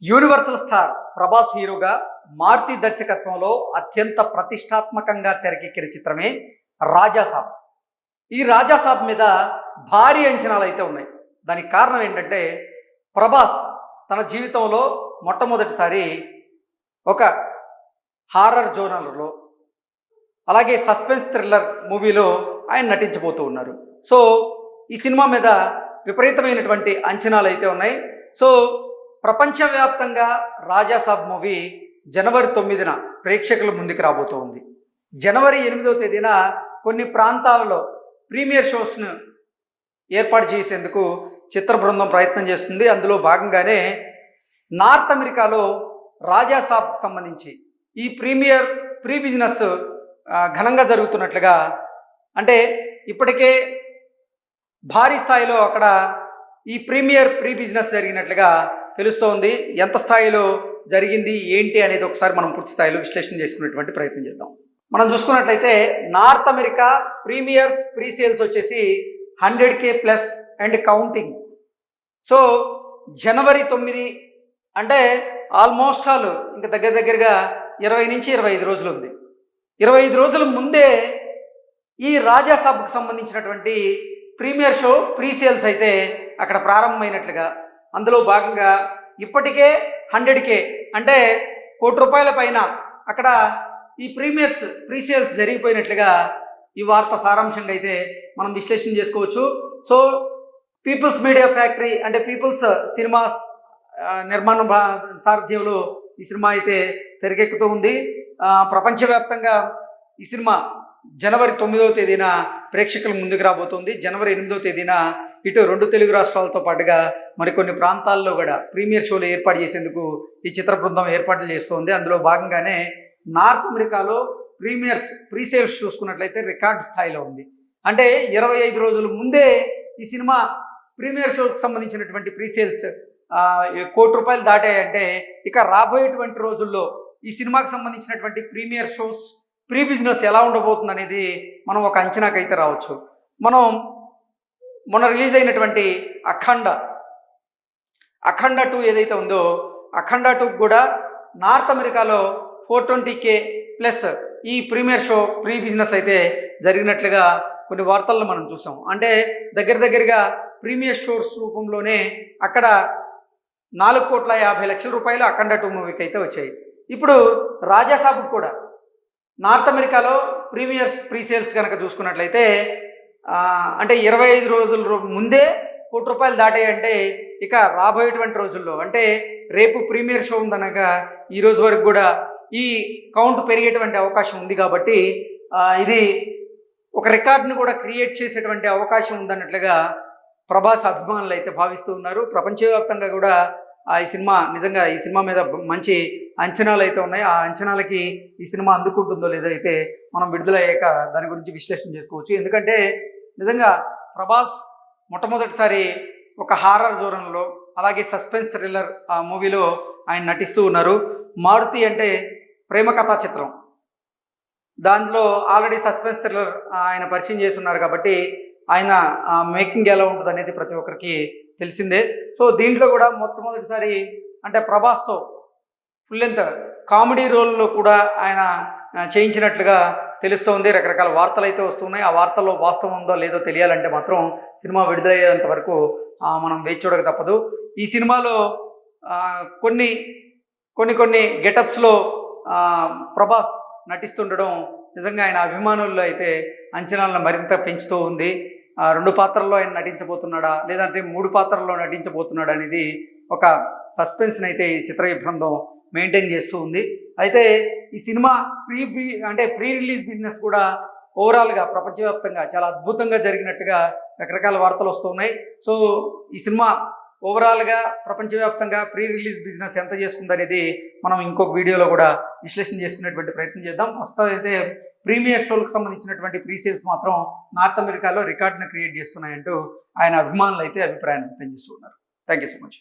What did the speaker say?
Universal star Prabhas హీరోగా మారుతి దర్శకత్వంలో అత్యంత ప్రతిష్టాత్మకంగా తెరకెక్కిన చిత్రమే రాజాసాబ్. ఈ రాజాసాబ్ మీద భారీ అంచనాలు అయితే ఉన్నాయి. దానికి కారణం ఏంటంటే ప్రభాస్ తన జీవితంలో మొట్టమొదటిసారి ఒక హారర్ జోనర్లో అలాగే సస్పెన్స్ థ్రిల్లర్ మూవీలో ఆయన నటించబోతూ ఉన్నారు. సో ఈ సినిమా మీద విపరీతమైనటువంటి అంచనాలు అయితే ఉన్నాయి. సో ప్రపంచవ్యాప్తంగా రాజాసాబ్ మూవీ జనవరి 9న ప్రేక్షకుల ముందుకు రాబోతూ ఉంది. జనవరి 8వ తేదీన కొన్ని ప్రాంతాలలో ప్రీమియర్ షోస్ను ఏర్పాటు చేసేందుకు చిత్ర బృందం ప్రయత్నం చేస్తుంది. అందులో భాగంగానే నార్త్ అమెరికాలో రాజాసాబ్కి సంబంధించి ఈ ప్రీ బిజినెస్ ఘనంగా జరుగుతున్నట్లుగా, అంటే ఇప్పటికే భారీ స్థాయిలో అక్కడ ఈ ప్రీ బిజినెస్ జరిగినట్లుగా తెలుస్తోంది. ఎంత స్థాయిలో జరిగింది ఏంటి అనేది ఒకసారి మనం పూర్తి స్థాయిలో విశ్లేషణ చేసుకునేటువంటి ప్రయత్నం చేద్దాం. మనం చూసుకున్నట్లయితే నార్త్ అమెరికా ప్రీ సేల్స్ వచ్చేసి 100K plus and counting. So జనవరి 9 అంటే ఆల్మోస్ట్ ఆల్ ఇంకా దగ్గరగా 20 నుంచి 25 రోజులు ఉంది. 25 రోజుల ముందే ఈ రాజాసాబ్కి సంబంధించినటువంటి ప్రీమియర్ షో ప్రీ సేల్స్ అయితే అక్కడ ప్రారంభమైనట్లుగా, అందులో భాగంగా ఇప్పటికే 100K అంటే ₹1 పైన అక్కడ ఈ ప్రీ సేల్స్ జరిగిపోయినట్లుగా ఈ వార్త సారాంశంగా అయితే మనం విశ్లేషణ చేసుకోవచ్చు. సో పీపుల్స్ మీడియా ఫ్యాక్టరీ అంటే పీపుల్స్ సినిమాస్ నిర్మాణ సారథ్యంలో ఈ సినిమా అయితే తెరకెక్కుతూ ఉంది. ప్రపంచవ్యాప్తంగా ఈ సినిమా జనవరి 9వ తేదీన ప్రేక్షకుల ముందుకు రాబోతుంది. జనవరి 8వ తేదీన ఇటు 2 తెలుగు రాష్ట్రాలతో పాటుగా మరికొన్ని ప్రాంతాల్లో కూడా ప్రీమియర్ షోలు ఏర్పాటు చేసేందుకు ఈ చిత్ర బృందం ఏర్పాట్లు చేస్తుంది. అందులో భాగంగానే నార్త్ అమెరికాలో ప్రీ సేల్స్ చూసుకున్నట్లయితే రికార్డ్ స్థాయిలో ఉంది. అంటే 25 రోజుల ముందే ఈ సినిమా ప్రీమియర్ షోకి సంబంధించినటువంటి ప్రీ సేల్స్ ₹1 దాటాయంటే ఇక రాబోయేటువంటి రోజుల్లో ఈ సినిమాకి సంబంధించినటువంటి ప్రీమియర్ షోస్ ప్రీ బిజినెస్ ఎలా ఉండబోతుంది అనేది మనం ఒక అంచనాకైతే రావచ్చు. మనం మొన్న రిలీజ్ అయినటువంటి అఖండ 2 ఏదైతే ఉందో అఖండ 2 కూడా నార్త్ అమెరికాలో 420K ప్లస్ ఈ ప్రీమియర్ షో ప్రీ బిజినెస్ అయితే జరిగినట్లుగా కొన్ని వార్తల్లో మనం చూసాం. అంటే దగ్గరగా ప్రీమియర్ షోస్ రూపంలోనే అక్కడ ₹4,50,00,000 అఖండ 2 మూవీకి అయితే వచ్చాయి. ఇప్పుడు రాజాసాబ్ కూడా నార్త్ అమెరికాలో ప్రీ సేల్స్ కనుక చూసుకున్నట్లయితే అంటే 25 రోజుల ముందే ₹1 దాటాయంటే ఇక రాబోయేటువంటి రోజుల్లో అంటే రేపు ప్రీమియర్ షో ఉందనగా ఈ రోజు వరకు కూడా ఈ కౌంట్ పెరిగేటువంటి అవకాశం ఉంది. కాబట్టి ఇది ఒక రికార్డును కూడా క్రియేట్ చేసేటువంటి అవకాశం ఉందన్నట్లుగా ప్రభాస్ అభిమానులు అయితే భావిస్తూ ఉన్నారు. ప్రపంచవ్యాప్తంగా కూడా ఈ సినిమా మీద మంచి అంచనాలు అయితే ఉన్నాయి. ఆ అంచనాలకి ఈ సినిమా అందుకుంటుందో లేదో అయితే మనం విడుదలయ్యాక దాని గురించి విశ్లేషణ చేసుకోవచ్చు. ఎందుకంటే నిజంగా ప్రభాస్ మొట్టమొదటిసారి ఒక హారర్ జోనర్లో అలాగే సస్పెన్స్ థ్రిల్లర్ మూవీలో ఆయన నటిస్తూ ఉన్నారు. మారుతి అంటే ప్రేమ కథా చిత్రం, దానిలో ఆల్రెడీ సస్పెన్స్ థ్రిల్లర్ ఆయన పరిచయం చేస్తున్నారు. కాబట్టి ఆయన మేకింగ్ ఎలా ఉంటుంది అనేది ప్రతి ఒక్కరికి తెలిసిందే. సో దీంట్లో కూడా మొట్టమొదటిసారి అంటే ప్రభాస్తో ఫుల్ లెంత్ కామెడీ రోల్లో కూడా ఆయన చేయించినట్లుగా తెలుస్తోంది. రకరకాల వార్తలు అయితే వస్తున్నాయి. ఆ వార్తల్లో వాస్తవం ఉందో లేదో తెలియాలంటే మాత్రం సినిమా విడుదలయ్యేంత వరకు మనం వేచి చూడక తప్పదు. ఈ సినిమాలో కొన్ని గెటప్స్లో ప్రభాస్ నటిస్తుండడం నిజంగా ఆయన అభిమానుల్లో అయితే అంచనాలను మరింత పెంచుతూ ఉంది. 2 పాత్రల్లో ఆయన నటించబోతున్నాడా లేదంటే 3 పాత్రల్లో నటించబోతున్నాడా అనేది ఒక సస్పెన్స్ని అయితే ఈ చిత్ర బృందం మెయింటైన్ చేస్తూ ఉంది. అయితే ఈ సినిమా ప్రీ రిలీజ్ బిజినెస్ కూడా ఓవరాల్గా ప్రపంచవ్యాప్తంగా చాలా అద్భుతంగా జరిగినట్టుగా రకరకాల వార్తలు వస్తున్నాయి. సో ఈ సినిమా ఓవరాల్గా ప్రపంచవ్యాప్తంగా ప్రీ రిలీజ్ బిజినెస్ ఎంత చేస్తుంది అనేది మనం ఇంకొక వీడియోలో కూడా విశ్లేషణ చేసుకునేటువంటి ప్రయత్నం చేద్దాం. ప్రస్తుతం అయితే ప్రీమియర్ షోలకు సంబంధించినటువంటి ప్రీ సేల్స్ మాత్రం నార్త్ అమెరికాలో రికార్డును క్రియేట్ చేస్తున్నాయంటూ ఆయన అభిమానులు అయితే అభిప్రాయాన్ని వ్యక్తం చేస్తున్నారు. Thank you so much.